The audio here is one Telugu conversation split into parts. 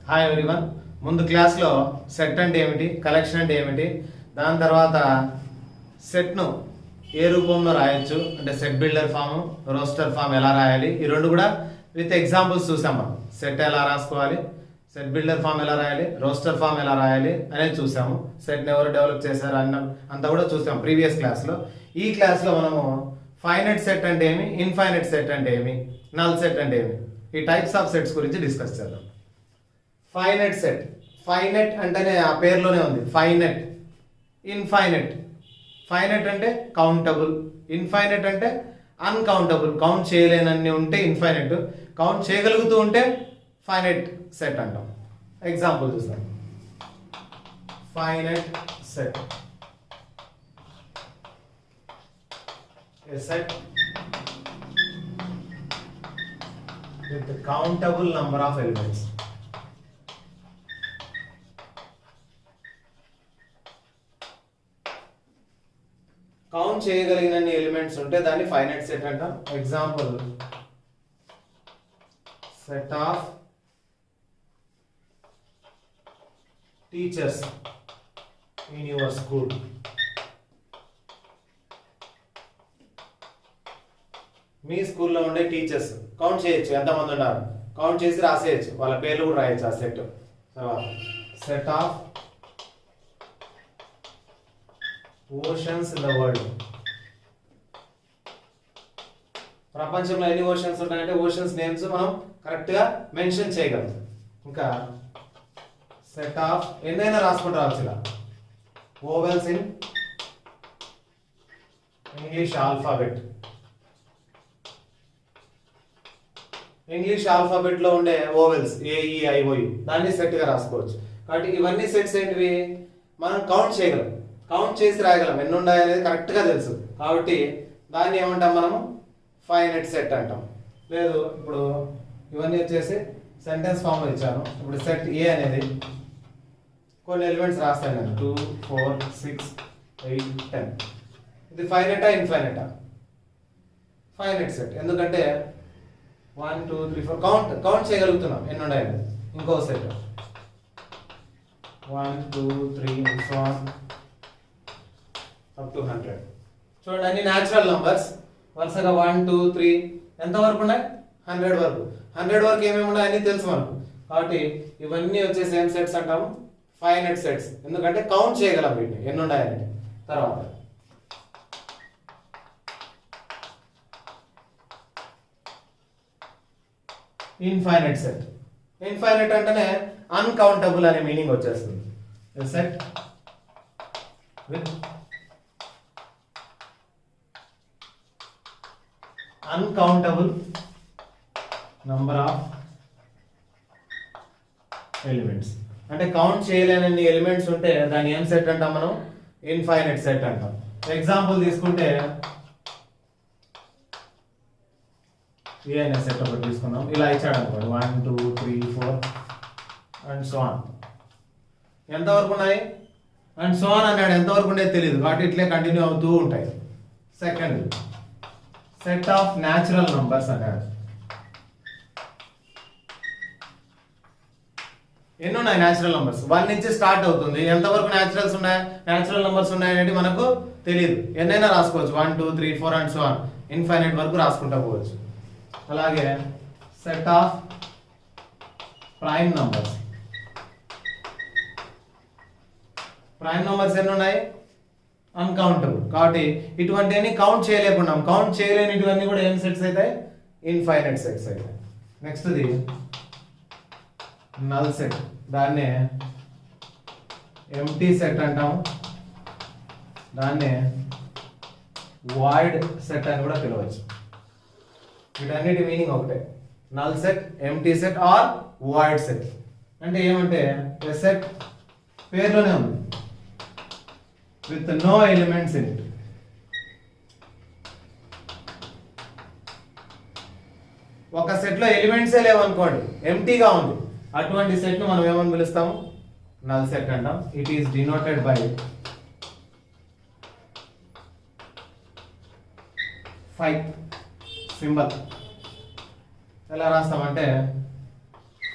Hi everyone. ముందు క్లాస్లో సెట్ అంటే ఏమిటి, కలెక్షన్ అంటే ఏమిటి, దాని తర్వాత సెట్ను ఏ రూపంలో రాయొచ్చు అంటే set builder form, roster form ఎలా రాయాలి, ఈ రెండు కూడా విత్ ఎగ్జాంపుల్స్ చూసాం. మనం సెట్ ఎలా రాసుకోవాలి, సెట్ బిల్డర్ ఫామ్ ఎలా రాయాలి, రోస్టర్ ఫామ్ ఎలా రాయాలి అనేది చూసాము. సెట్ని ఎవరు డెవలప్ చేశారు అంతా కూడా చూసాం ప్రీవియస్ క్లాస్లో. ఈ క్లాస్లో మనము ఫైనైట్ సెట్ అంటే ఏమి, ఇన్ఫైనైట్ సెట్ అంటే ఏమి, నల్ సెట్ అంటే ఏమి, ఈ టైప్స్ ఆఫ్ సెట్స్ గురించి డిస్కస్ చేద్దాం. ఫైనైట్ సెట్, ఫైనైట్ అంటేనే ఆ పేరులోనే ఉంది ఫైనైట్. ఇన్ఫైనైట్, ఫైనైట్ అంటే కౌంటబుల్, ఇన్ఫైనైట్ అంటే అన్కౌంటబుల్, కౌంట్ చేయలేనన్ని ఉంటే ఇన్ఫైనైట్, కౌంట్ చేయగలుగుతూ ఉంటే ఫైనైట్ సెట్ అంటాం. ఎగ్జాంపుల్ చూద్దాం. Finite set, a set with the countable number of elements. కౌంట్ చేయగలిగినన్ని ఎలిమెంట్స్ ఉంటే దాన్ని ఫైనైట్ సెట్ అంటాం. Example, set of teachers in your school. మీ స్కూల్లో ఉండే టీచర్స్ కౌంట్ చేయొచ్చు, ఎంతమంది ఉన్నారు కౌంట్ చేసి రాసేయచ్చు, వాళ్ళ పేర్లు కూడా రాయొచ్చు ఆ సెట్. తర్వాత set of oceans in the world. ప్రపంచంలో ఎన్ని ఓషన్స్ ఉంటాయంటే ఓషన్స్ నేమ్స్ మనం కరెక్ట్గా మెన్షన్ చేయగలం. ఇంకా సెట్ ఆఫ్ ఎన్నైనా రాసుకుంటూ రావచ్చు ఇలా, vowels in English alphabet. English alphabet లో ఉండే ఓవెల్స్ ఏఈఐఓయు దాన్ని సెట్ గా రాసుకోవచ్చు. కాబట్టి ఇవన్నీ సెట్స్ ఏంటివి, మనం కౌంట్ చేయగలం, కౌంట్ చేసి రాయగలం, ఎన్ని ఉన్నాయి అనేది కరెక్ట్ గా తెలుసు. కాబట్టి దాన్ని ఏమంటాం మనము ఫైనైట్ సెట్ అంటాం. లేదు ఇప్పుడు ఇవన్నీ వచ్చేసి సెంటెన్స్ ఫామ్ లో ఇచ్చాను. ఇప్పుడు సెట్ ఏ అనేది కొన్ని ఎలిమెంట్స్ రాస్తాను నేను, 2 4 6 8 10. ఇది ఫైనైటా ఇన్ఫైనైటా? Finite set. ఎందుకంటే 1 2 3 4 కౌంట్ చేయగలుగుతున్నాం ఎన్ని ఉన్నాయి. ఇంకో set 1 2 3 and so on up to 100. చూడండి అన్ని న్యాచురల్ నంబర్స్ వరుసగా 1 2 3 ఎంత వరకు ఉన్నాయి, 100 వరకు. 100 వరకు ఏమేమి ఉన్నాయి అన్ని తెలుసు మనకు. కాబట్టి ఇవన్నీ వచ్చేసి ఏం సెట్స్ అంటాము, ఫైనైట్ సెట్స్. ఎందుకంటే కౌంట్ చేయగలం వీటిని ఎన్ని ఉన్నాయని. తర్వాత ఇన్ఫైనైట్ సెట్. ఇన్ఫైనైట్ అంటేనే అన్కౌంటబుల్ అనే మీనింగ్ వచ్చేస్తుంది. Set with uncountable number of elements. అంటే కౌంట్ చేయలేనన్ని ఎలిమెంట్స్ ఉంటే దాన్ని ఏం సెట్ అంటాం మనం, ఇన్ఫైనైట్ సెట్ అంటాం. ఎగ్జాంపుల్ తీసుకుంటే ఏ అనే సెట్ ఒకటి తీసుకున్నాం. ఇలా ఇచ్చాడు అనుకోండి 1 2 3 4 అండ్ సో ఆన్. ఎంతవరకు ఉన్నాయి అండ్ సో ఆన్ అన్నాడు, ఎంతవరకు ఉండేది తెలియదు కాబట్టి ఇట్లే కంటిన్యూ అవుతూ ఉంటాయి. Second set of natural numbers అన్నాడు. ఎన్ని ఉన్నాయి న్యాచురల్ నంబర్స్, 1 నుంచి స్టార్ట్ అవుతుంది. ఎంతవరకు న్యాచురల్ నంబర్స్ ఉన్నాయనేది మనకు తెలియదు. ఎన్నైనా రాసుకోవచ్చు, 1 2 3 4 అండ్ సో ఆన్, ఇన్ఫైనైట్ వరకు రాసుకుంటా పోవచ్చు. అలాగే set of prime numbers. Prime numbers ఎన్ని ఉన్నాయి, అన్కౌంటబుల్. కాబట్టి ఇటువంటివన్నీ కౌంట్ చేయలేకున్నాం. కౌంట్ చేయలేనిటివన్నీ కూడా ఏం సెట్స్ అవుతాయి, ఇన్ఫైనైట్ సెట్స్ అవుతాయి. నెక్స్ట్ది నల్ సెట్. దాన్నే ఎంప్టీ సెట్ అంటాము, దాన్నే వాయిడ్ సెట్ అని కూడా పిలవచ్చు. వీటన్నిటి మీనింగ్ ఒకటే, null set, empty set or void set. అంటే ఏమంటే సెట్ పేరులోనే ఉంది, with no elements in it. ఒక సెట్ లో ఎలిమెంట్సే లేవనుకోండి, ఎంప్టీగా ఉంది, అటువంటి సెట్ ను మనం ఏమని పిలుస్తాము, నల్ సెట్ అంటాం. It is denoted by 5 symbol. ఎలా రాస్తామంటే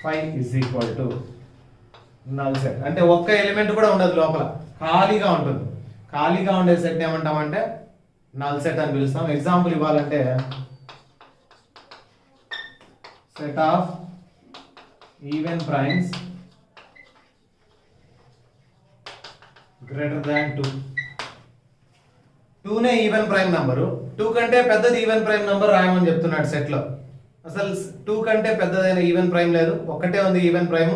5 is equal to null set అంటే ఒక్క ఎలిమెంట్ కూడా ఉండదు, లోపల ఖాళీగా ఉంటుంది. ఖాళీగా ఉండే సెట్ ఏమంటామంటే నల్ సెట్ అని పిలుస్తాం. ఎగ్జాంపుల్ ఇవ్వాలంటే set of even primes greater than 2. 2నే ఈవెన్ ప్రైమ్ నంబరు, 2 కంటే పెద్దది ఈవెన్ ప్రైమ్ నంబర్ రాయమని చెప్తున్నాడు సెట్ లో. అసలు 2 కంటే పెద్దదైన ఈవెన్ ప్రైమ్ లేదు, ఒక్కటే ఉంది even prime.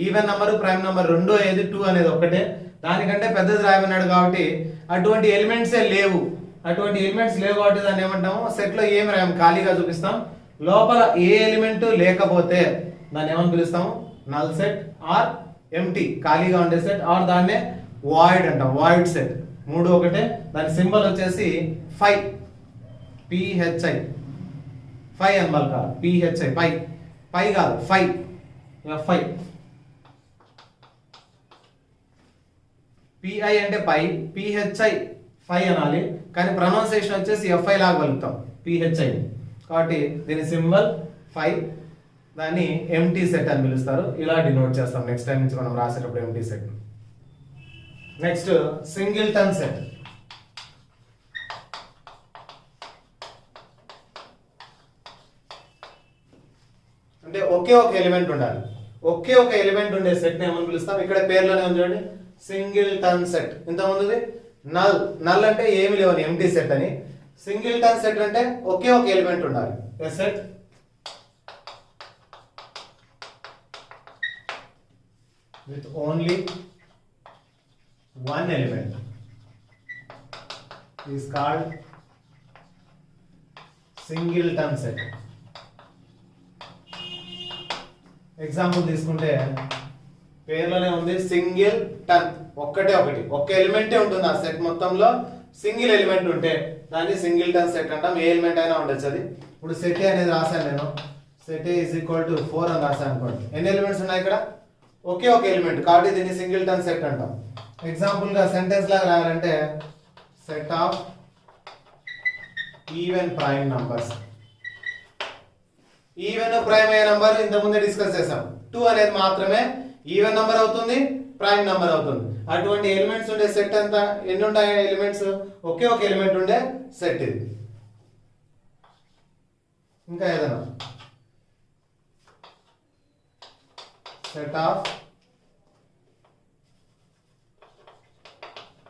Even number prime number రెండో ఏది 2 అనేది ఒక్కటే, దానికంటే పెద్దది రాయమన్నాడు కాబట్టి అటువంటి ఎలిమెంట్సే లేవు. అటువంటి ఎలిమెంట్స్ లేవు కాబట్టి దాన్ని ఏమంటాము, సెట్ లో ఏమి రాయము, ఖాళీగా చూపిస్తాం. లోపల ఏ ఎలిమెంట్ లేకపోతే దాన్ని ఏమని పిలుస్తాము, నల్ సెట్ ఆర్ ఎంటీ, ఖాళీగా ఉండే సెట్, ఆర్ దాన్నే వాయిడ్ అంటాం, వాయిడ్ సెట్. 3 ఒకటే. దాని సింబల్ వచ్చేసి ఫై, పిహెచ్ఐ, ఫై అని పలకాలి, పిహెచ్ఐ, పై, పై కాదు ఫై, ఎఫ్ఐ. పిఐ అంటే పై, పిహెచ్ఐ ఫై అనాలి, కానీ ప్రొనౌన్సియేషన్ వచ్చేసి ఎఫ్ఐ లాగా పలుకుతాం, పిహెచ్ఐ. కాబట్టి దీని సింబల్ ఫై, దాన్ని ఎంటీ సెట్ అని పిలుస్తారు. ఇలా డినోట్ చేస్తాం నెక్స్ట్ టైం నుంచి మనం రాసేటప్పుడు empty set. Next singleton set. అంటే ఒకే ఒక ఎలిమెంట్ ఉండాలి. ఒకే ఒక ఎలిమెంట్ ఉండే సెట్ ని ఏమని పిలుస్తాం, ఇక్కడ పేర్లోనే ఉంది చూడండి, సింగిల్టన్ సెట్. ఇంతకుముందుది నల్, నల్ అంటే ఏమి లేవని ఎంటీ సెట్ అని. సింగిల్టన్ సెట్ అంటే ఒకే ఒక ఎలిమెంట్ ఉండాలి. ఎ set with only one element is called singleton set. Example తీసుకుంటే పేర్లోనే ఉంది సింగిల్ టన్, ఒక్కటే ఒకటి, ఒక్క ఎలిమెంటే ఉంటుంది ఆ సెట్ మొత్తంలో. సింగిల్ ఎలిమెంట్ ఉంటే దాన్ని సింగిల్ టన్ సెట్ అంటాం. ఏ ఎలిమెంట్ అయినా ఉండొచ్చు అది. ఇప్పుడు సెట్ అనేది రాశాను నేను, సెట్ ఈజ్ ఈక్వల్ టు 4 అని రాశాను అనుకోండి. ఎన్ని ఎలిమెంట్స్ ఉన్నాయి ఇక్కడ, ఒకే ఒక ఎలిమెంట్, కాబట్టి దీన్ని సింగిల్ టన్ సెట్ అంటాం. ఎగ్జాంపుల్ గా సెంటెన్స్ లాగా రాయాలంటే set of even prime numbers. Even prime అయ్యే నంబర్ ఇంతకుముందే డిస్కస్ చేసాం. 2 అనేది మాత్రమే ఈవెన్ నంబర్ అవుతుంది, ప్రైమ్ నంబర్ అవుతుంది. అటువంటి ఎలిమెంట్స్ ఉండే సెట్ ఎంత, ఎన్ని ఉంటాయి ఎలిమెంట్స్, ఒకే ఒక ఎలిమెంట్ ఉండే సెట్ ఇది. ఇంకా ఏదైనా set of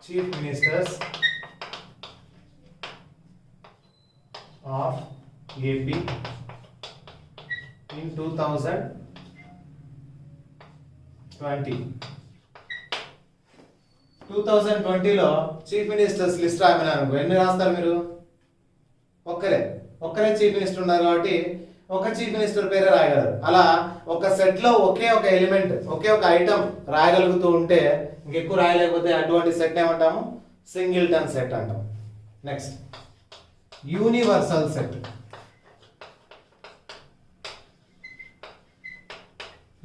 chief ministers of AP in 2020. 2020లో చీఫ్ మినిస్టర్స్ లిస్ట్ రాయమని అనుకో, ఎన్ని రాస్తారు మీరు, ఒక్కరే చీఫ్ మినిస్టర్ ఉన్నారు కాబట్టి ఒక చీఫ్ మినిస్టర్ పేరే రాయగలరు. అలా ఒక సెట్ లో ఒకే ఒక ఎలిమెంట్, ఒకే ఒక ఐటమ్ రాయగలుగుతూ ఉంటే, ఇంకెక్కువ రాయలేకపోతే అటువంటి సెట్ ఏమంటాము, సింగిల్టన్ సెట్ అంటాం. Next universal set.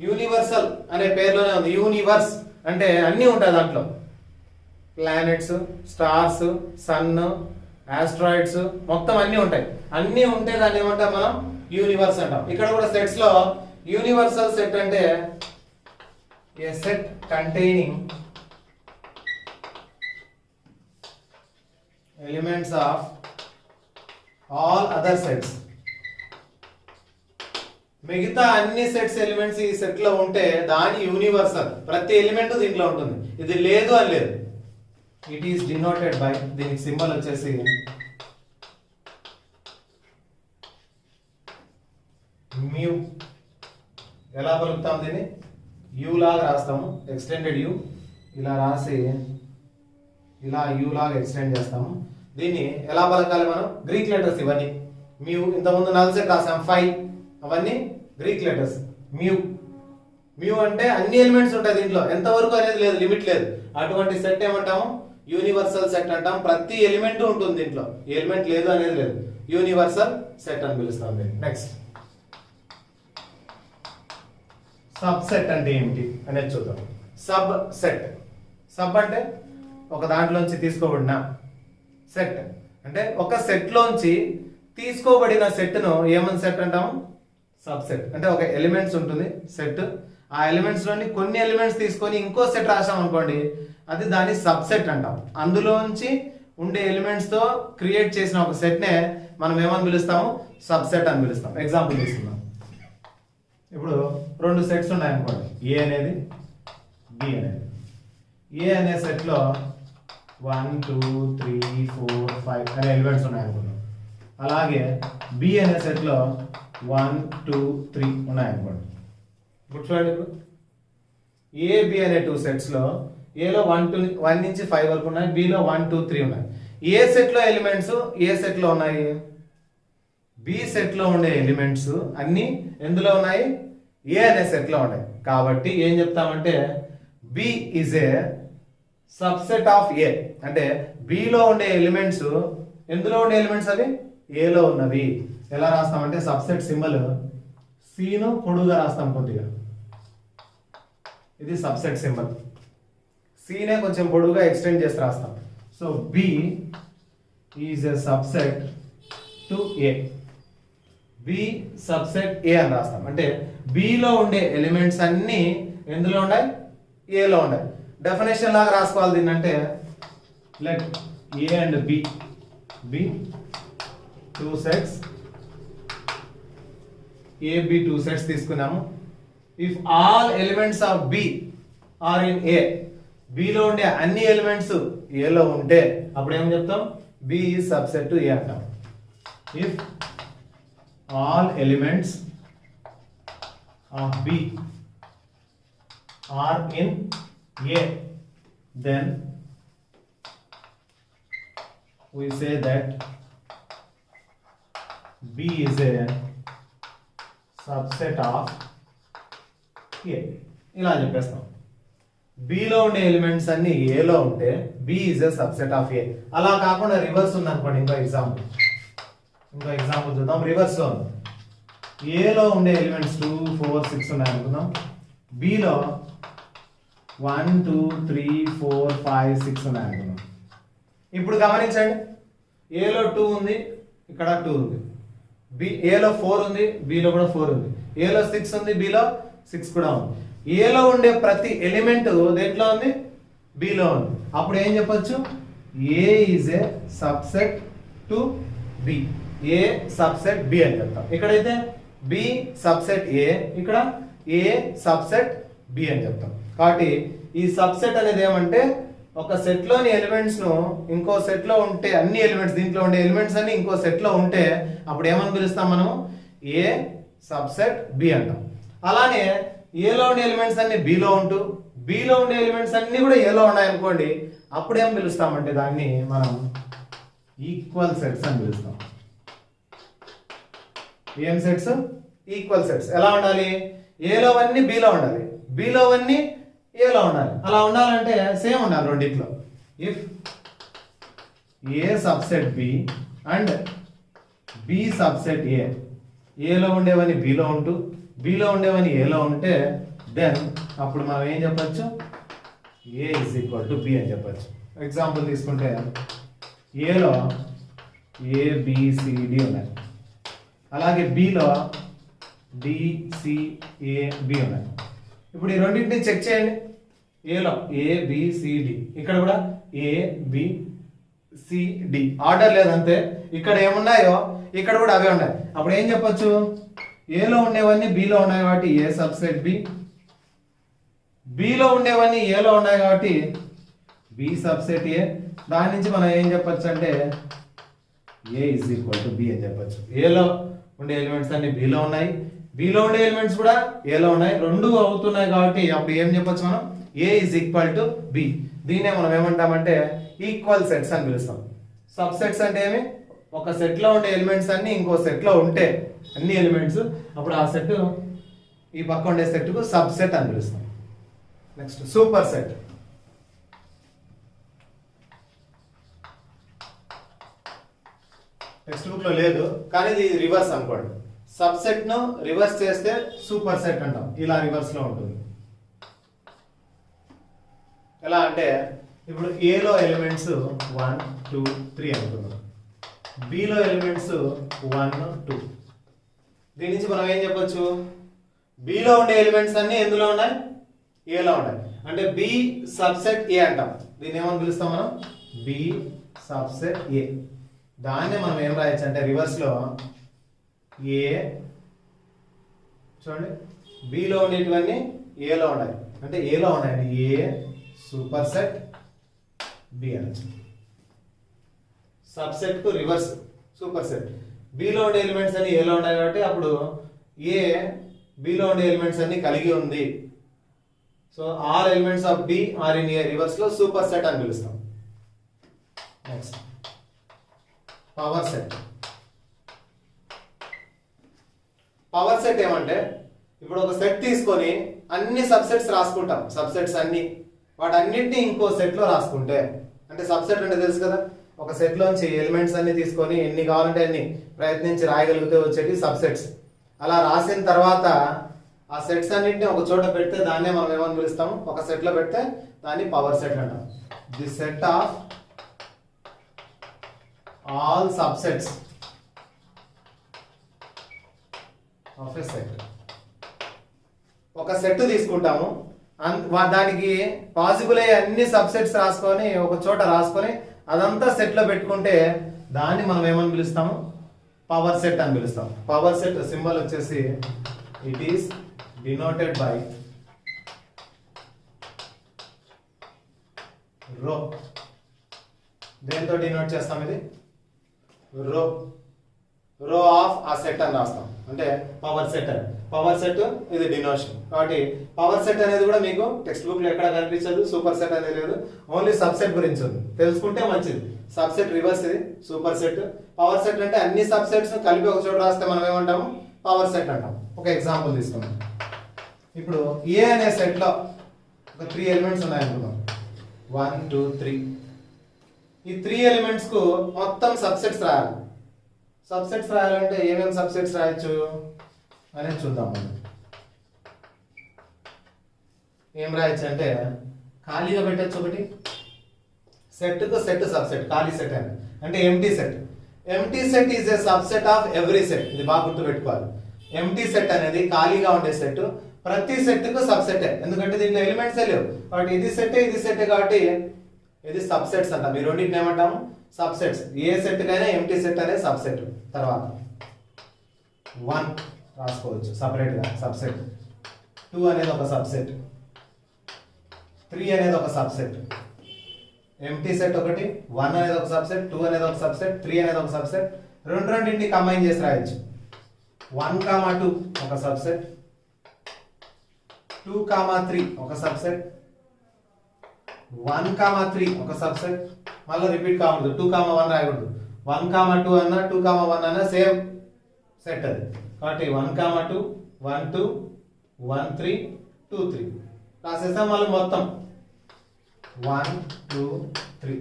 యూనివర్సల్ అనే పేరులోనే ఉంది, యూనివర్స్ అంటే అన్నీ ఉంటాయి దాంట్లో, ప్లానెట్స్, స్టార్స్, సన్, ఆస్ట్రాయిడ్స్, మొత్తం అన్నీ ఉంటాయి. అన్నీ ఉంటే దాన్ని ఏమంటాం మనం, యూనివర్స్ అంటాం. ఇక్కడ కూడా సెట్స్ లో యూనివర్సల్ సెట్ అంటే a set containing elements of all other sets. మిగతా అన్ని సెట్స్ ఎలిమెంట్స్ ఈ సెట్ లో ఉంటే దాని యూనివర్సల్, ప్రతి ఎలిమెంట్ దీంట్లో ఉంటుంది. ఇది లేదు అని లేదు. ఇట్ ఈస్ డినోటెడ్ బై, దీనికి సింబల్ వచ్చేసి మ్యూ. ఎలా పలుకుతాం దీన్ని, యూ లాగా రాస్తాము, ఎక్స్టెండెడ్ యూ, ఇలా రాసి ఇలా యూ లాగా ఎక్స్టెండ్ చేస్తాము. దీన్ని ఎలా పలకాలి మనం, గ్రీక్ లెటర్స్ ఇవన్నీ. మ్యూ, ఇంతకుముందు నల్ సెట్ రాసాం 5, అవన్నీ గ్రీక్ లెటర్స్. మ్యూ, మ్యూ అంటే అన్ని ఎలిమెంట్స్ ఉంటాయి దీంట్లో, ఎంతవరకు అనేది లేదు, లిమిట్ లేదు. అటువంటి సెట్ ఏమంటాము, యూనివర్సల్ సెట్ అంటాం. ప్రతి ఎలిమెంట్ ఉంటుంది దీంట్లో, ఎలిమెంట్ లేదు అనేది లేదు, యూనివర్సల్ సెట్ అని పిలుస్తాం దీన్ని. నెక్స్ట్ సబ్ సెట్ అంటే ఏమిటి అనేది చూద్దాం. సబ్ సెట్, సబ్ అంటే ఒక దాంట్లోంచి తీసుకోబడిన సెట్, అంటే ఒక సెట్ లోంచి తీసుకోబడిన సెట్ ను ఏమని సెట్ అంటాము, సబ్ సెట్. అంటే ఒక ఎలిమెంట్స్ ఉంటుంది సెట్, ఆ ఎలిమెంట్స్ లోని కొన్ని ఎలిమెంట్స్ తీసుకొని ఇంకో సెట్ రాసాం అనుకోండి, అది దాన్ని సబ్సెట్ అంటాం. అందులోంచి ఉండే ఎలిమెంట్స్ తో క్రియేట్ చేసిన ఒక సెట్ నే మనం ఏమని పిలుస్తాము, సబ్సెట్ అని పిలుస్తాం. ఎగ్జాంపుల్ తీసుకుందాం. ఇప్పుడు రెండు సెట్స్ ఉన్నాయి అనుకోండి, ఏ అనేది బి అనేది. ఏ అనే సెట్ లో 1 2 3 4 5 అనే ఎలిమెంట్స్ ఉన్నాయి అనుకున్నాం. అలాగే బి అనే సెట్ లో 1 2 3 ఉన్నాయి అనుకోండి. ఇప్పుడు చూడండి, ఇప్పుడు ఏ బి అనే టూ సెట్స్ లో ఏలో 1 నుంచి 5 వరకు ఉన్నాయి, బిలో 1 2 3 ఉన్నాయి. ఏ సెట్ లో ఎలిమెంట్స్ ఏ సెట్ లో ఉన్నాయి, బి సెట్ లో ఉండే ఎలిమెంట్స్ అన్ని ఎందులో ఉన్నాయి, ఏ అనే సెట్ లో ఉన్నాయి. కాబట్టి ఏం చెప్తామంటే B is a subset of A. అంటే బిలో ఉండే ఎలిమెంట్స్ ఎందులో ఉండే ఎలిమెంట్స్ అవి ఏలో ఉన్నవి. ఎలా రాస్తామంటే సబ్సెట్ సింబల్ సిను పొడుగా రాస్తాం కొద్దిగా, ఇది సబ్సెట్ సింబల్. సినే కొంచెం పొడుగా ఎక్స్టెండ్ చేసి రాస్తాం. So B is a subset to A. B subset A అని రాస్తాం. అంటే బిలో ఉండే ఎలిమెంట్స్ అన్ని ఎందులో ఉన్నాయి, ఏలో ఉన్నాయి. డెఫినేషన్ లాగా రాసుకోవాలి దీన్ని. అంటే let A and B two sets, A B two sets తీసుకున్నాము. If all elements of B are in A, బిలో ఉండే అన్ని ఎలిమెంట్స్ ఏలో ఉంటే అప్పుడు ఏం చెప్తాం, B is subset to A అంటాం. ఇఫ్ all elements of B are in A, then we say that B is a subset of A. ఇలా చెప్పేస్తాం. బిలో ఉండే ఎలిమెంట్స్ అన్ని ఏలో ఉంటే B is a subset of A. అలా కాకుండా రివర్స్ ఉంది అనుకోండి. ఇంకో ఎగ్జాంపుల్ చూద్దాం. రివర్స్ లో ఏలో ఉండే ఎలిమెంట్స్ 2 4 6 ఉన్నాయి అనుకుందాం. బిలో 1 2 3 4 5 6 ఉన్నాయి అనుకుందాం. ఇప్పుడు గమనించండి, ఏలో 2 ఉంది, ఇక్కడ 2 ఉంది. ఏలో 4 ఉంది, బిలో కూడా 4 ఉంది. ఏలో 6 ఉంది, బిలో 6 కూడా ఉంది. ఏలో ఉండే ప్రతి ఎలిమెంట్ దేంట్లో ఉంది, బిలో ఉంది. అప్పుడు ఏం చెప్పొచ్చు, A is a subset to B. A subset B అని చెప్తాం. ఇక్కడైతే బి సబ్సెట్ ఏ, ఇక్కడ ఏ సబ్సెట్ బి అని చెప్తాం. కాబట్టి ఈ సబ్సెట్ అనేది ఏమంటే ఒక సెట్ లోని ఎలిమెంట్స్ ను ఇంకో సెట్ లో ఉంటే, అన్ని ఎలిమెంట్స్ దీంట్లో ఉండే ఎలిమెంట్స్ అన్ని ఇంకో సెట్ లో ఉంటే అప్పుడు ఏమని పిలుస్తాం మనం, ఏ సబ్సెట్ బి అంటాం. అలానే ఏలో ఉండే ఎలిమెంట్స్ అన్ని బిలో ఉంటూ బిలో ఉండే ఎలిమెంట్స్ అన్ని కూడా ఏలో ఉన్నాయి అనుకోండి, అప్పుడు ఏం పిలుస్తామంటే దాన్ని మనం ఈక్వల్ సెట్స్ అని పిలుస్తాం. ఏం సెట్స్, ఈక్వల్ సెట్స్. ఎలా ఉండాలి, ఏలోవన్నీ బిలో ఉండాలి, బిలోవన్నీ ఏలో ఉండాలి. అలా ఉండాలంటే సేమ్ ఉండాలి రెండిట్లో. If A subset B and B subset A, ఏలో ఉండేవన్నీ బిలో ఉంటూ బిలో ఉండేవన్నీ ఏలో ఉంటే దెన్ అప్పుడు మనం ఏం చెప్పచ్చు, ఏ ఇజ్ ఈక్వల్ టు బి అని చెప్పచ్చు. ఎగ్జాంపుల్ తీసుకుంటే ఏలో ఏబిసిడి ఉన్నాయి, అలాగే బిలో డిసిఏబి ఉన్నాయి. ఇప్పుడు ఈ రెండింటిని చెక్ చేయండి. ఏలో ఏబిసిడి, ఇక్కడ కూడా ఏబిసిడి ఆర్డర్ లేదంతే. ఇక్కడ ఏమున్నాయో ఇక్కడ కూడా అవే ఉన్నాయి. అప్పుడు ఏం చెప్పొచ్చు, ఏలో ఉండేవన్నీ బిలో ఉన్నాయి కాబట్టి ఏ సబ్సెట్ బి, బిలో ఉండేవన్నీ ఏలో ఉన్నాయి కాబట్టి బి సబ్సెట్ ఏ. దాని నుంచి మనం ఏం చెప్పొచ్చు అంటే ఏ ఇజ్ ఈక్వల్ టు బి అని చెప్పొచ్చు. ఏలో ఉండే ఎలిమెంట్స్ అన్ని బిలో ఉన్నాయి, బిలో ఉండే ఎలిమెంట్స్ కూడా ఏలో ఉన్నాయి, రెండు అవుతున్నాయి కాబట్టి అప్పుడు ఏం చెప్పొచ్చు మనం, ఏ ఇజ్ ఈక్వల్ టు బి. దీన్నే మనం ఏమంటామంటే ఈక్వల్ సెట్స్ అని పిలుస్తాం. సబ్సెట్స్ అంటే ఏమి, ఒక సెట్ లో ఉండే ఎలిమెంట్స్ అన్ని ఇంకో సెట్ లో ఉంటే అన్ని ఎలిమెంట్స్, అప్పుడు ఆ సెట్ ఈ పక్క ఉండే సెట్ కు సబ్సెట్ అని పిలుస్తాం. Next super set. Text book లో లేదు కానీ ఇది రివర్స్ అనుకోండి. సబ్సెట్ ను రివర్స్ చేస్తే సూపర్ సెట్ అంటాం. ఇలా రివర్స్ లో ఉంటుంది. ఎలా అంటే ఇప్పుడు ఏలో ఎలిమెంట్స్ 1 2 3 అనుకుందాం, బిలో ఎలిమెంట్స్ 1 2. దీని నుంచి మనం ఏం చెప్పొచ్చు, బిలో ఉండే ఎలిమెంట్స్ అన్ని ఎందులో ఉన్నాయి, ఏలో ఉన్నాయి. అంటే బి సబ్సెట్ ఏ అంటాం. దీన్ని ఏమని పిలుస్తాం మనం, బి సబ్సెట్ ఏ. దాన్ని మనం ఏం రాయొచ్చు అంటే రివర్స్ లో ఏ, చూడండి బిలో ఉండేటివన్నీ ఏలో ఉన్నాయి, అంటే ఏలో ఉన్నాయండి, ఏ సూపర్ సెట్ బి అనొచ్చు. సబ్సెట్ కు రివర్స్ సూపర్ సెట్. బిలో ఉండే ఎలిమెంట్స్ అన్ని ఏలో ఉన్నాయి కాబట్టి అప్పుడు ఏ బిలో ఉండే ఎలిమెంట్స్ అన్ని కలిగి ఉంది. So all elements of B are in A reverse లో సూపర్ సెట్ అని పిలుస్తాం. Next power set. Power set ఏమంటే ఇప్పుడు ఒక సెట్ తీసుకొని అన్ని సబ్సెట్స్ రాసుకుంటాం, సబ్సెట్స్ అన్ని వాటన్నిటిని ఇంకో సెట్ లో రాసుకుంటే, అంటే సబ్సెట్ అంటే తెలుసు కదా, ఒక సెట్ లోంచి ఎలిమెంట్స్ అన్ని తీసుకొని ఎన్ని కావాలంటే అన్ని ప్రయత్నించి రాయగలిగితే వచ్చేటి సబ్సెట్స్. అలా రాసిన తర్వాత ఆ సెట్స్ అన్నింటినీ ఒక చోట పెడితే దాన్నే మనం ఏమని పిలుస్తాము, ఒక సెట్ లో పెడితే దాన్ని పవర్ సెట్ అంటాం. The set of all subsets of a set. ఒక సెట్ తీసుకుంటాము, దానికి పాసిబుల్ అయ్యే అన్ని సబ్సెట్స్ రాసుకొని ఒక చోట రాసుకొని అదంతా సెట్ లో పెట్టుకుంటే దాన్ని మనం ఏమని పిలుస్తాము, పవర్ సెట్ అని పిలుస్తాం. పవర్ సెట్ సింబల్ వచ్చేసి it is denoted by rho. దేంతో డినోట్ చేస్తాం, ఇది రో, రో ఆఫ్ ఆ సెట్ అని రాస్తాం, అంటే పవర్ సెట్ అని. పవర్ సెట్ ఇది డినోషన్. కాబట్టి పవర్ సెట్ అనేది కూడా మీకు టెక్స్ట్ బుక్ లో ఎక్కడ కనిపించదు, సూపర్ సెట్ అనేది లేదు, ఓన్లీ సబ్సెట్ గురించి ఉంది, తెలుసుకుంటే మంచిది. సబ్సెట్ రివర్స్ ఇది సూపర్ సెట్. పవర్ సెట్ అంటే అన్ని సబ్సెట్స్ కలిపి ఒక చోట రాస్తే మనం ఏమంటాము, పవర్ సెట్ అంటాం. ఒక ఎగ్జాంపుల్ తీసుకుందాం. ఇప్పుడు ఏ అనే సెట్ లో ఒక 3 ఎలిమెంట్స్ ఉన్నాయనుకుందాం, 1 2 3. ఈ 3 ఎలిమెంట్స్ కు మొత్తం సబ్సెట్స్ రాయాలి. సబ్సెట్స్ రాయాలంటే ఏమేమి సబ్సెట్స్ రాయొచ్చు అనేది చూద్దాం మనం. ఏం రాయొచ్చు అంటే ఖాళీగా పెట్టచ్చు ఒకటి, సెట్ కు సెట్ సబ్సెట్, ఖాళీ సెట్ అని అంటే empty set. Empty set is a subset of every set. ఇది బాగా గుర్తు పెట్టుకోవాలి. ఎంటీ సెట్ అనేది ఖాళీగా ఉండే సెట్, ప్రతి సెట్ కు సబ్సెట్, ఎందుకంటే దీంట్లో ఎలిమెంట్స్ లేవు కాబట్టి ఇది సెట్ ఇది సెట్ కాబట్టి ఇది సబ్సెట్స్ అంటాం. ఈ రెండింటిని ఏమంటాము, సబ్సెట్స్. ఏ సెట్ కైనా ఎంటీ సెట్ అనేది సబ్సెట్. తర్వాత 1 రాసుకోవచ్చు సపరేట్ గా సబ్సెట్, 2 అనేది ఒక సబ్సెట్, 3 అనేది ఒక సబ్సెట్. ఎంటీ సెట్ ఒకటి, 1 అనేది ఒక సబ్సెట్, 2 అనేది ఒక సబ్సెట్, 3 అనేది ఒక సబ్సెట్. రెండింటిని కంబైన్ చేసి రాయొచ్చు. 1, 2 ఒక సబ్సెట్, 2, 3 ఒక సబ్సెట్, 1, 3 ఒక సబ్సెట్. మళ్ళీ రిపీట్ కావద్దు, 2, 1 రాయకూడదు. 1, 2 అన్నా 2, 1 అన్నా సేమ్ సెట్ అది. కాబట్టి 1, 2 1 2 1 3 2 3 రాసేసాం. మళ్ళీ మొత్తం 1 2 3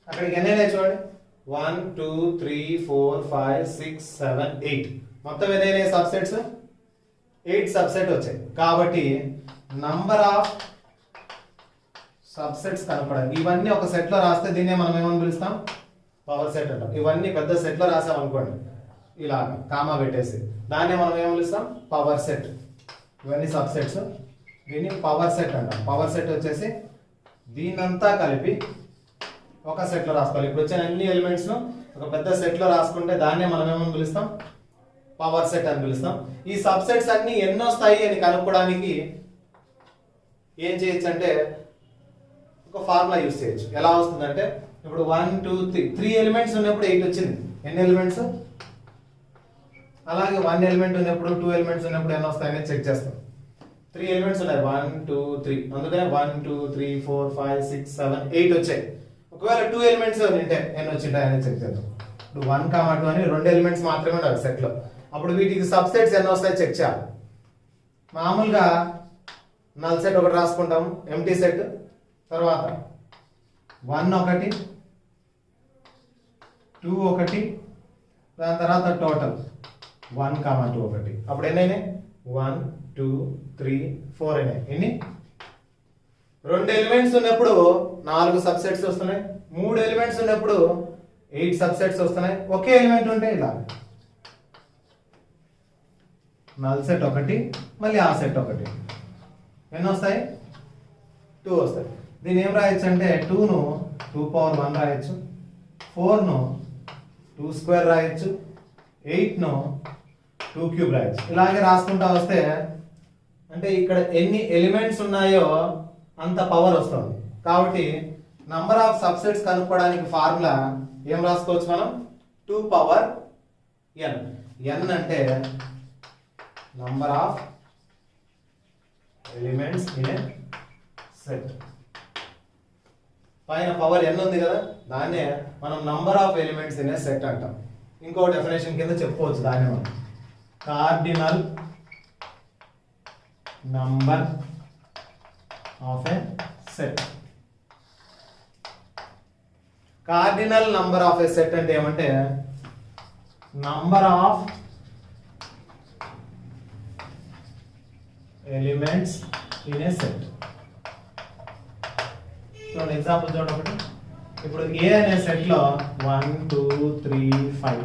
అక్కడికి ఎన్ని చూడండి, 1 2 3 4 5 6 7 8 మొత్తం ఎన్ని సబ్సెట్స్, 8 సబ్సెట్ వచ్చాయి. కాబట్టి నంబర్ ఆఫ్ సబ్సెట్స్ కనపడాలి. ఇవన్నీ ఒక సెట్ లో రాస్తే దీన్నే మనం ఏమని పిలుస్తాం, పవర్ సెట్ అంటాం. ఇవన్నీ పెద్ద సెట్ లో రాసాం అనుకోండి, ఇలా కామా పెట్టేసి దాన్నే మనం ఏమని పిలుస్తాం, పవర్ సెట్. ఇవన్నీ సబ్సెట్స్, దీన్ని పవర్ సెట్ అంటాం. పవర్ సెట్ వచ్చేసి దీన్నంతా కలిపి ఒక సెట్ లో రాసుకోవాలి. ఇప్పుడు వచ్చిన అన్ని ఎలిమెంట్స్ ఒక పెద్ద సెట్ లో రాసుకుంటే దాన్నే మనం ఏమని పిలుస్తాం, పవర్ సెట్ అని పిలుస్తాం. ఈ సబ్సెట్స్ అన్ని ఎన్ని వస్తాయి అని కనుక్కోవడానికి ఏం చేయొచ్చు అంటే ఒక ఫార్ములా యూస్ చేయొచ్చు. ఎలా వస్తుందంటే ఇప్పుడు 1 2 3 ఎలిమెంట్స్ ఉన్నప్పుడు 8 వచ్చింది. ఎన్ని ఎలిమెంట్స్? అలాగే 1 ఎలిమెంట్ ఉన్నప్పుడు 2 ఎలిమెంట్స్ ఉన్నప్పుడు ఎన్ని వస్తాయని చెక్ చేస్తాం. 3 ఎలిమెంట్స్ ఉన్నాయి, 1 2 3, అందుకనే 1 2 3 4 5 6 7 8 వచ్చాయి. ఒకవేళ 2 ఎలిమెంట్స్ ఉంటే ఎన్ని వచ్చింటాయని చెక్ చేద్దాం. ఇప్పుడు 1, 2 అని 2 ఎలిమెంట్స్ మాత్రమే ఉన్నాయి సెట్ లో. అప్పుడు వీటికి సబ్సెట్స్ ఎన్ని వస్తాయో చెక్ చేయాలి. మామూలుగా నల్ సెట్ ఒకటి రాసుకుంటాము, ఎంటీ సెట్. తర్వాత 1 1 2 1, దాని తర్వాత టోటల్ 1 2 1. అప్పుడు ఎన్ని 1 2 3 4 అయినాయి. ఎన్ని? 2 ఎలిమెంట్స్ ఉన్నప్పుడు 4 సబ్సెట్స్ వస్తున్నాయి. 3 ఎలిమెంట్స్ ఉన్నప్పుడు 8 సబ్సెట్స్ వస్తున్నాయి. ఒకే ఎలిమెంట్ ఉంటే ఇలా నల్ సెట్ ఒకటి, మళ్ళీ ఆ సెట్ ఒకటి. ఎన్ని వస్తాయి? 2 వస్తాయి. దీన్ని ఏం రాయొచ్చు అంటే 2ను 2^1 రాయొచ్చు, 4ను 2² రాయొచ్చు, 8ను 2³ రాయొచ్చు. ఇలాగే రాసుకుంటా వస్తే అంటే ఇక్కడ ఎన్ని ఎలిమెంట్స్ ఉన్నాయో అంత పవర్ వస్తుంది. కాబట్టి నంబర్ ఆఫ్ సబ్సెట్స్ కనుక్కోవడానికి ఫార్ములా ఏం రాసుకోవచ్చు మనం? 2^n. n అంటే number of elements in A set. పైన పవర్ n ఉంది కదా, దాన్నే మనం number of elements in A set అంటాం. ఇంకో డెఫినేషన్ కింద చెప్పుకోవచ్చు దాన్ని మనం cardinal number of a set. Cardinal number of a set అంటే ఏమంటే number of elements in A set. చూడండి ఎగ్జాంపుల్ చూడండి ఒకటి. ఇప్పుడు ఏ అనే సెట్ లో 1 2 3 5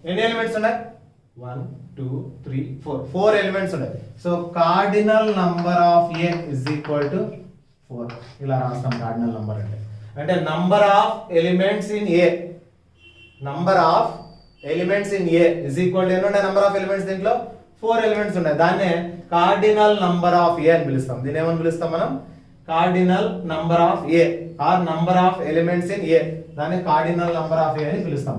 ఎన్ని ఎలిమెంట్స్ ఉన్నాయి? 1 2 3 4 ఎలిమెంట్స్ ఉన్నాయి. So cardinal number of A is equal to 4. ఇలా రాస్తాం కార్డినల్ నంబర్ అంటే number of elements in A. Number of elements in A is equal to ఎన్ని ఉన్నాయి? నంబర్ ఆఫ్ ఎలిమెంట్స్ దీంట్లో 4 ఎలిమెంట్స్ ఉన్నాయి. దాన్నే కార్డినల్ నంబర్ ఆఫ్ ఏ అని పిలుస్తాం. దీన్ని ఏమని పిలుస్తాం మనం? Cardinal number of A or number of elements in A. దాన్ని కార్డినల్ నంబర్ ఆఫ్ ఏ అని పిలుస్తాం.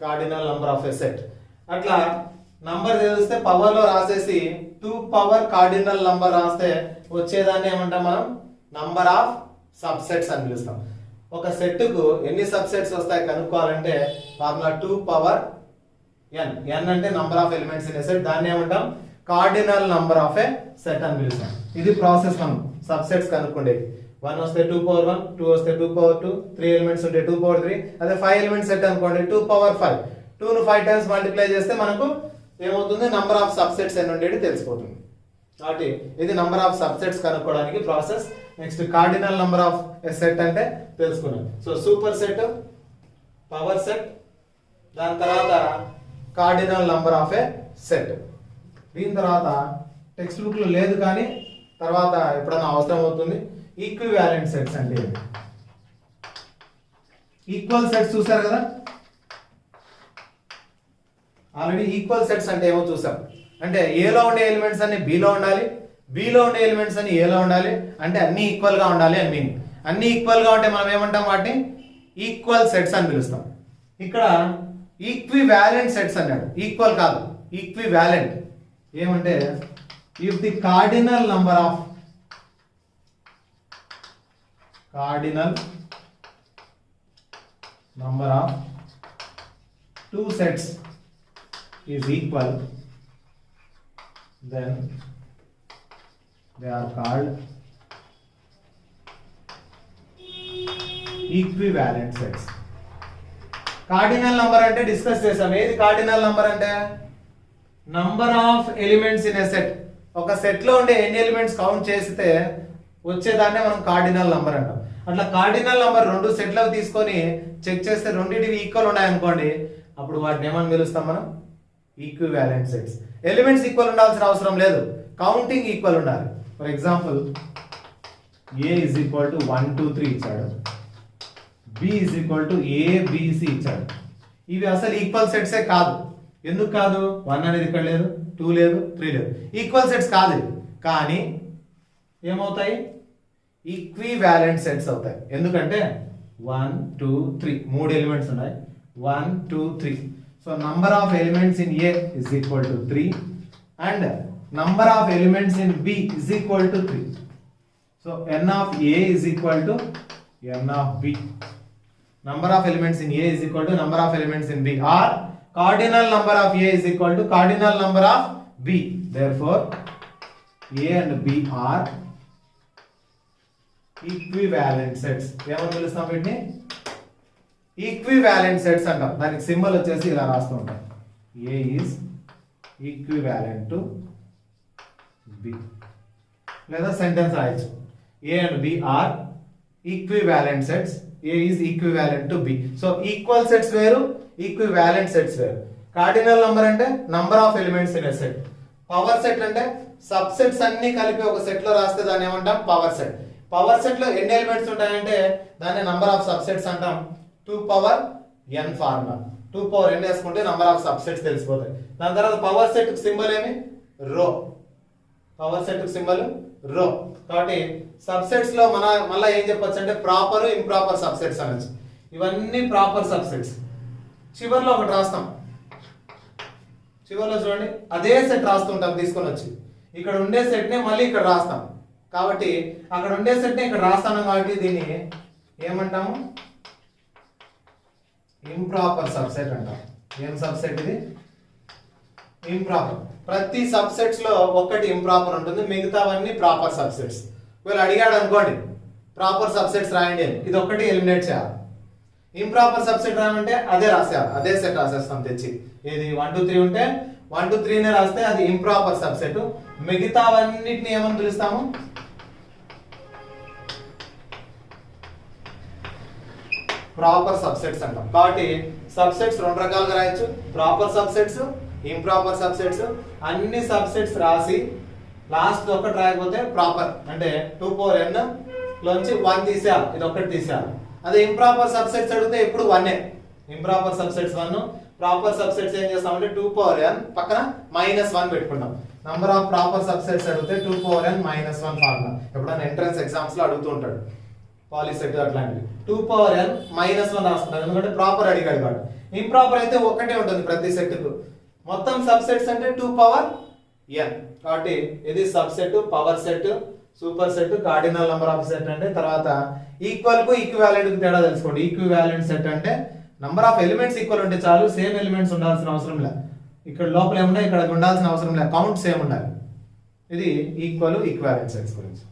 Cardinal number of a set. అట్లా నంబర్ తెలిస్తే పవర్ లో రాసేసి 2 పవర్ కార్డినల్ నంబర్ రాస్తే వచ్చేదాన్ని ఏమంటాం మనం? నంబర్ ఆఫ్ సబ్సెట్స్ అని పిలుస్తాం. ఒక సెట్ కు ఎన్ని సబ్సెట్స్ వస్తాయి కనుక్కోవాలంటే ఫార్ములా 2^n. n అంటే number of elements in A set. దాన్ని ఏమంటాం? Cardinal number of a set అని పిలుస్తాం. ఇది ప్రాసెస్ మనం సబ్సెట్స్ కనుక్కుండేది. 1 వస్తే 2^1, 2 వస్తే 2^2, 3 ఎలిమెంట్స్ ఉంటే 2^3. అదే 5 ఎలిమెంట్స్ సెట్ అనుకోండి 2^5. 2ను 5 టైమ్స్ మల్టిప్లై చేస్తే మనకు ఏమవుతుంది? నంబర్ ఆఫ్ సబ్సెట్స్ ఎన్ని ఉండేది తెలిసిపోతుంది. కాబట్టి ఇది నంబర్ ఆఫ్ సబ్సెట్స్ కనుక్కోవడానికి process. Next cardinal number of a set అంటే తెలుసుకున్నాం. So super set, power set, దాని తర్వాత cardinal number of a set. దీని తర్వాత టెక్స్ట్ బుక్ లో లేదు కానీ తర్వాత ఎప్పుడైనా అవసరం అవుతుంది. ఈక్వివాలెంట్ సెట్స్ అంటే ఈక్వల్ సెట్స్ చూసారు కదా, ఆల్రెడీ ఈక్వల్ సెట్స్ అంటే ఏమో చూసాం. అంటే ఏలో ఉండే ఎలిమెంట్స్ అన్ని బిలో ఉండాలి, బిలో ఉండే ఎలిమెంట్స్ అన్ని ఏలో ఉండాలి. అంటే అన్ని ఈక్వల్ గా ఉండాలి అని మీనింగ్. అన్ని ఈక్వల్ గా ఉంటే మనం ఏమంటాం? వాటిని ఈక్వల్ సెట్స్ అని పిలుస్తాం. ఇక్కడ ఈక్వివాలెంట్ సెట్స్ అన్నాడు, ఈక్వల్ కాదు, ఈక్వివాలెంట్. ఏమంటే if the cardinal number of two sets is equal, then they are called equivalent sets. Cardinal number అంటే డిస్కస్ చేసాం. ఏది కార్డినల్ నంబర్ అంటే? Number of elements in A set. ఒక సెట్ లో ఉండే ఎన్ని ఎలిమెంట్స్ కౌంట్ చేస్తే వచ్చేదాన్నే మనం కార్డినల్ నంబర్ అంటాం. అట్లా కార్డినల్ నంబర్ 2 సెట్లకు తీసుకొని చెక్ చేస్తే రెండింటివి ఈక్వల్ ఉన్నాయనుకోండి, అప్పుడు వాటిని ఏమని పిలుస్తాం మనం? Equivalent sets. ఎలిమెంట్స్ ఈక్వల్ ఉండాల్సిన అవసరం లేదు, కౌంటింగ్ ఈక్వల్ ఉండాలి. For example A is equal to 1 2 3 ఇచ్చాడు, B is equal to ABC ఇచ్చాడు. ఇవి అసలు ఈక్వల్ సెట్సే కాదు. ఎందుకు కాదు? 1 అనేది ఇక్కడ లేదు, 2 లేదు, 3 లేదు. ఈక్వల్ సెట్స్ కాదు. కానీ ఏమవుతాయి? ఈక్వివాలెంట్ సెట్స్ అవుతాయి. ఎందుకంటే 1 2 3 3 ఎలిమెంట్స్ ఉన్నాయి. 1 2 3. So number of elements in A is equal to 3 and number of elements in B is equal to 3. So n of A is equal to n of B. Number of elements in A is equal to number of elements in B, or cardinal number of A is equal to cardinal number of B. Therefore, A and B are equivalent sets. ఏమని పిలుస్తాం వీటిని? ఈక్వివాలెంట్ సెట్స్ అంటాం. దానికి సింబల్ వచ్చేసి ఇలా రాస్తూ ఉంటాం. A is equivalent to B. లేదా సెంటెన్స్ రాయొచ్చు. A and B are equivalent sets. A is equivalent to B. So equal sets వేరు, equivalent sets వేరు. కార్డినల్ నంబర్ అంటే number of elements in a set. Power set అంటే సబ్ సెట్స్ అన్ని కలిపి ఒక సెట్ లో రాస్తే దాన్ని ఏమంటాం పవర్ సెట్. పవర్ సెట్ లో ఎన్ని ఎలిమెంట్స్ ఉంటాయంటే దాన్ని నంబర్ ఆఫ్ సబ్ సెట్స్ అంటాం. 2 power n formula. 2 power n వేసుకుంటే నంబర్ ఆఫ్ సబ్ సెట్స్ తెలిసిపోతాయి. దాని తర్వాత పవర్ సెట్ సింబల్ ఏమి రో. పవర్ సెట్ సింబల్ రో. కాబట్టి సబ్ సెట్స్ లో మళ్ళీ ఏం చెప్పొచ్చు అంటే ప్రాపర్ ఇంప్రాపర్ సబ్ సెట్స్ అనొచ్చు. ఇవన్నీ ప్రాపర్ సబ్ సెట్స్. చివర్లో ఒకటి రాస్తాం. చివర్లో చూడండి అదే సెట్ రాస్తుంటాం తీసుకొని వచ్చి. ఇక్కడ ఉండే సెట్ నే మళ్ళీ ఇక్కడ రాస్తాం. కాబట్టి అక్కడ ఉండే సెట్ ని ఇక్కడ రాస్తాను కాబట్టి దీన్ని ఏమంటాము ఇంప్రాపర్ సబ్సెట్ అంటాం. ఏం సబ్సెట్ ఇది ఇంప్రాపర్. ప్రతి సబ్సెట్స్ లో ఒక్కటి ఇంప్రాపర్ ఉంటుంది, మిగతావన్నీ ప్రాపర్ సబ్సెట్స్. వీళ్ళు అడిగాడు అనుకోండి ప్రాపర్ సబ్సెట్స్ రాయండి అని, ఇది ఒక్కటి ఎలిమినేట్ చేయాలి. ఇంప్రాపర్ సబ్సెట్ రాయంటే అదే రాసేయాలి, అదే సెట్ రాసేస్తాం తెచ్చి. ఇది 1 2 3 ఉంటే 1 2 3 నే రాస్తే అది ఇంప్రాపర్ సబ్సెట్. మిగతావన్నిటిని ఏమని పిలుస్తాము ప్రాపర్ సబ్సెట్స్ అంటాం. కాబట్టి సబ్సెట్స్ రెండు రకాలుగా రాయొచ్చు, ప్రాపర్ సబ్సెట్స్ ఇంప్రాపర్ సబ్సెట్స్. అన్ని సబ్సెట్స్ రాసి లాస్ట్ ఒకటి రాయకపోతే ప్రాపర్ అంటే 2 పవర్ n లోంచి 1 తీసేయాలి, ఇది ఒకటి తీసేయాలి. అదే ఇంప్రాపర్ సబ్సెట్స్ అడిగితే ఎప్పుడు 1 ఇంప్రాపర్ సబ్సెట్స్ 1. ప్రాపర్ సబ్సెట్స్ ఏం చేస్తామంటే 2 పవర్ n పక్కన -1 పెట్టుకుంటాం. నంబర్ ఆఫ్ ప్రాపర్ సబ్సెట్స్ అడిగితే 2 పవర్ n -1 ఫార్ములా. ఎప్పుడైనా ఎంట్రన్స్ ఎగ్జామ్స్ లో అడుగుతూ ఉంటాడు పాలిసెట్ అట్లాంటివి. 2 పవర్ n -1 రాసుకుంటారు ఎందుకంటే ప్రాపర్ అడిగాడు కాబట్టి. ఇంప్రాపర్ అయితే ఒకటే ఉంటుంది ప్రతి సెట్ కు. మొత్తం సబ్సెట్స్ అంటే 2 పవర్ n. కాబట్టి ఇది subset, power set, super set, cardinal number of set అంటే. తర్వాత ఈక్వల్ కు ఈక్వివాలెంట్ కు తేడా తెలుసుకోండి. ఈక్వివాలెంట్ సెట్ అంటే నంబర్ ఆఫ్ ఎలిమెంట్స్ ఈక్వల్ ఉంటే చాలు, సేమ్ ఎలిమెంట్స్ ఉండాల్సిన అవసరం లేదు. ఇక్కడ లోపల ఏమున్నాయి ఇక్కడ ఉండాల్సిన అవసరం లేదు, కౌంట్ సేమ్ ఉండాలి. ఇది ఈక్వల్ ఈక్వివాలెంట్ సెట్స్ గురించి.